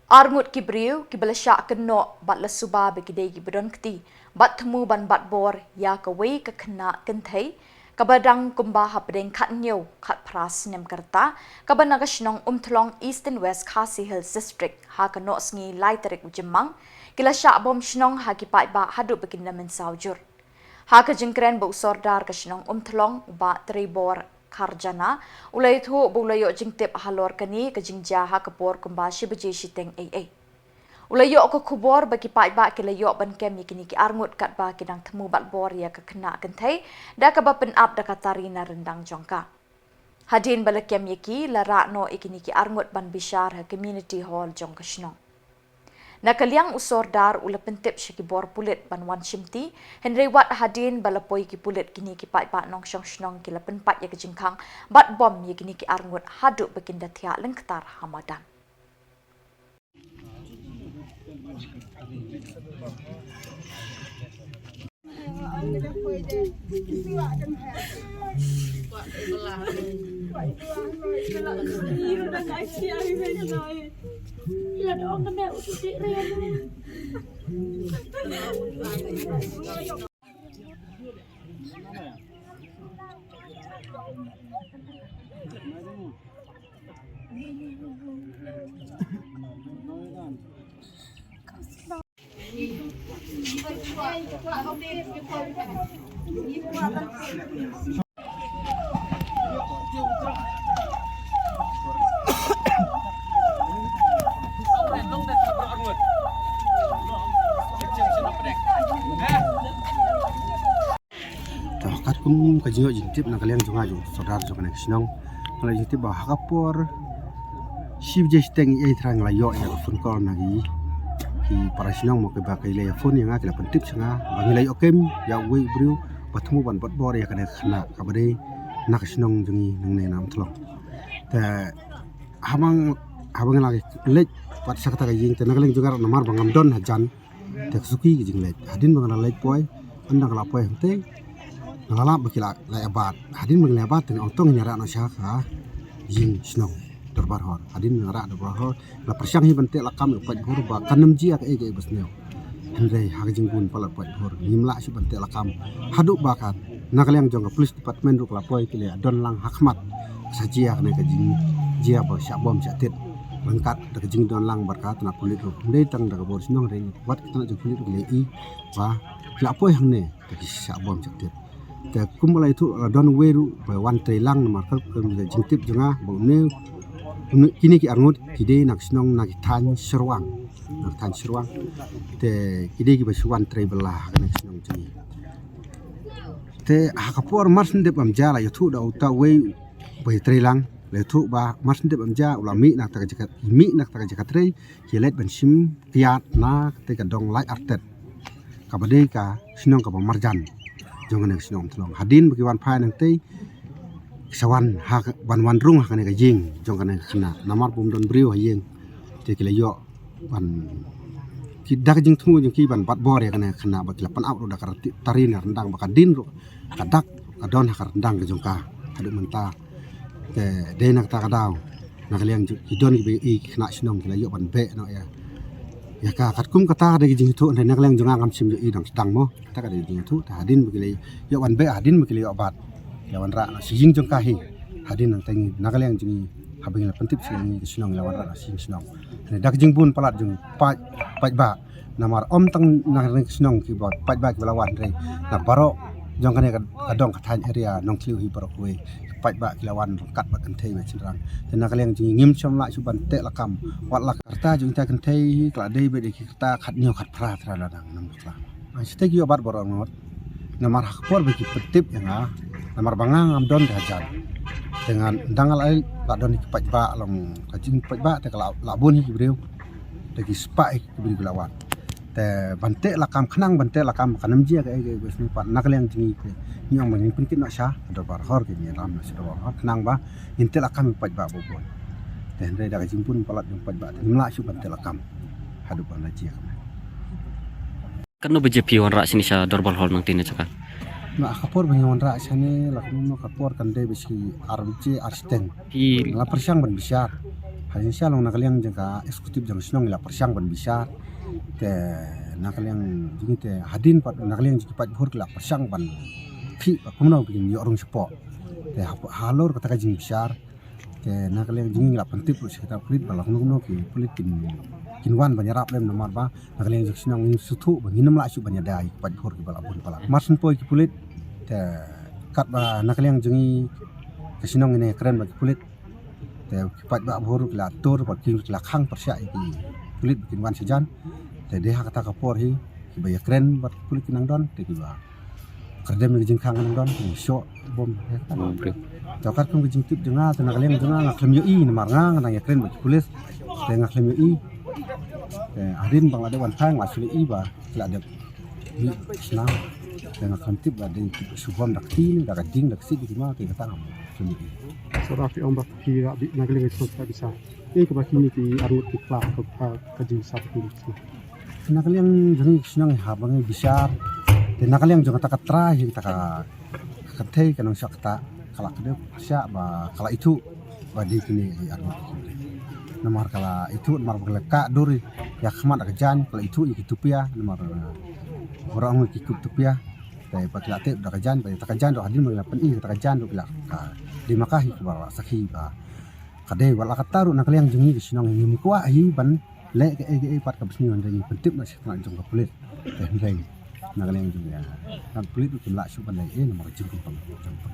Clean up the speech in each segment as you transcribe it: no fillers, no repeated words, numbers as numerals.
Arngut kibriu kibalasya keno bat lasuba begidei gibron kti bat temu ban bat bor ya kawai ke kena kentai kabadang kumba hapdeng kat new kat pras nem kerta kabanaga shnong umtlong East and West Khasi Hills District ha keno sngi lai tarik ujemang kilasya bom shnong ha kipai ba hadu beginda men saujur ha ka jingkren bu sordar ka shnong umtlong ba tribor Karjana ulai thu bulayo jingtip halor kani ke jingja ha kapor kumba shibaji shiteng AA ulayo ko kubor bagi pai ba kilayo ban kem ni kini ki arngut kat ba kidang temu bat bor ya ke kena kentai da ka ba pen up da katari na rendang jongka hadin bala kem yaki lara no ikini ki arngut ban bishar ha community hall jongka shnong nakaliang usordar ula pentip shikibor pulit banwan shimti Henry Wat hadin balapoi ki pulit kini ki pai ba nong shong shnong ki lapen pat ya kejingkang bat bom ya kini ki arngut haduk bekinda tia lengketar Hamadan. Kat kum kajingo jintip na kaliang junga jung saudara jong nek sinong kalau jintip bah kapor shib je steng e trang la yo ya fun kol nagi ki para sinong mo ke ba kai le fun yang akila pentip sanga bangi la yo kem ya we bru patmu ban bot bor ya kana khna kabade nak sinong jungi nang ne nam thlong ta hamang lagi lek pat sakata jing te nagaling junga namar bangam don hajan te suki jing lek hadin bangala lek poi andang la poi hente ngalap bakila lai abat hadin mengenai abat dengan ontong nyara na syaka jing snong dorbar hor hadin ngara dorbar hor la persyang hi bante lakam pat hor ba kanam ji ak ege besneo hendai haging bun pala pat hor nimla si bante lakam haduk bakat nakaliang jong police department ruk lapoi kile don lang hakmat sajia ne ka jing jia ba syabom syatit lengkat da jing don lang barkat na kulit ruk ndai tang da bor snong re wat kita jong kulit ruk le i ba lapoi hang ne da syabom syatit te kumulai itu don weru ba wan telang markal jingtip jenga bau ne kini ki arngut kide nak sinong nak tan serwang te kide ki basuan trebelah kana sinong jengi te hakapor marsndep amjala yutu da uta we bai trelang letu ba marsndep amja ulami nak ta jakat mi nak ta jakat re kilet ban sim tiat na te ka dong lai artet kabade ka sinong ka marjan jong nek sinong thlong hadin bagi wan phai nang tei sawan ha wan rung ha ka jing jong kana khna namar bum don briu ha yeng te kila yo ban ki dak jing thu jong ki ban bat bor ya kana khna bat la pan ap ro da tarin rendang baka din ro kadak kadon ha rendang ke jong ka hadu menta te de nak ta kadaw nak liang ki don ki i khna sinong kila yo ban be no ya ka kat kum kata de jing thu nak liang jong ngam sim yo i dang sedang mo ta ka de jing thu ta hadin begile yo wan be hadin begile yo bat lawan ra si jing jong kahi hadin nang tengi nakaliang jing habing la pentip sing sinong lawan ra sing sinong ne dak jing bun palat jing paj ba namar om tang nang sinong ki bot paj ba ki lawan re na baro jong kane kadong kathan area nong kliu hi barok we paj ba ki lawan kat ba kan thei ma chinrang te nakaliang jing ngim chom la suban te lakam wat la karta jing ta kan thei kla dei be de ki ta khat nyo khat phra thra la dang nam kla ai ki obat borong ngot namar hakpor be ki pentip yang namar bangang amdon hajan dengan dangal ai ladon ki paj ba long kajing paj ba te kala labun hi breu te ki spai ki bri lawan te bante lakam khnang bante lakam kanam ji ka ge besni pat nakaliang jingi ke nyong mangin pinkin na sha do bar hor ke ni ram na sha hor khnang ba inte lakam paj ba bobon te ndai da jing pun palat jong paj ba nimla su bante lakam hadu ban la ji kan no beje pion ra sini sa dorbal hol nang tine caka na kapor banyawan ra sane lakno kapor kan de besi arbici arsteng Ki la persiang ban bisar hasin sialong nakaliang jangka eksekutif jang sinong la persiang ban bisar te nakaliang jingi te hadin pat nakaliang jingi pat bhur la persiang ban phi pa kumno bikin yorong sepo te halor kata jing bisar te nakaliang jingi la pentip lu sekitar kulit balak kumno ki kulit kinwan banyarap lem nomor ba nakaliang jing sinong ni sutu banginam la su banyadai pat bhur ki balak bun balak marsun poi ki kulit te kat ba nakaliang jingi kesinong ini keren bagi kulit te kipat ba bhur la tur ba king la khang persya iki kulit bikin wan sejan te deha kata kapor hi ki ba keren bat kulit kinang don te ki ba kerdem mi jing khang nang don ki syo bom he kan tokat kum jing tip denga te nakaliang denga ngaklem yo i namar ngang nang ya keren bagi kulit te ngaklem yo i te adin bang ada wan khang la suli i ba la ada ni senang dengan kantip ada subam dakti dak ding dak si di ma ke kata ngam sendiri Sorafi ombak kira di nagaling itu tak bisa. Ini kebaki ki arut ki klak ke jing satu kiri. nakaliang jangi sinang habang bisar dan nakaliang jangan tak katra hi tak kathai kanong sakta kala kede sya ba kala itu badi kini arut nomor kala itu nomor belaka duri ya khmat kejan kala itu ikitupia nomor orang ikitupia tay paklate da kajan pa takajan do hadin mala pen i takajan do bilak di makahi ku bawa sakhi ba kade wala kataru nakaliang jengi sinong ni ko ai ban le ke pat ka bisni ndai pentip na sikna jong ka pulit te ndai nakaliang jong ya kan pulit tu la su ban lai nomor jing ku pang jong pa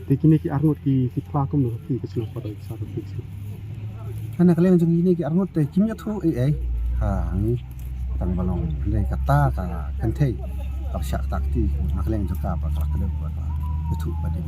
Tikini ki arut ki klak kum no ki kesul pada satu kiri. kan nakaliang jong ini ki arngot te kimya thu ha ni tang balong ndai kata ka kentei Persyak takti nakaliang jong ka ba ka kede ba itu pada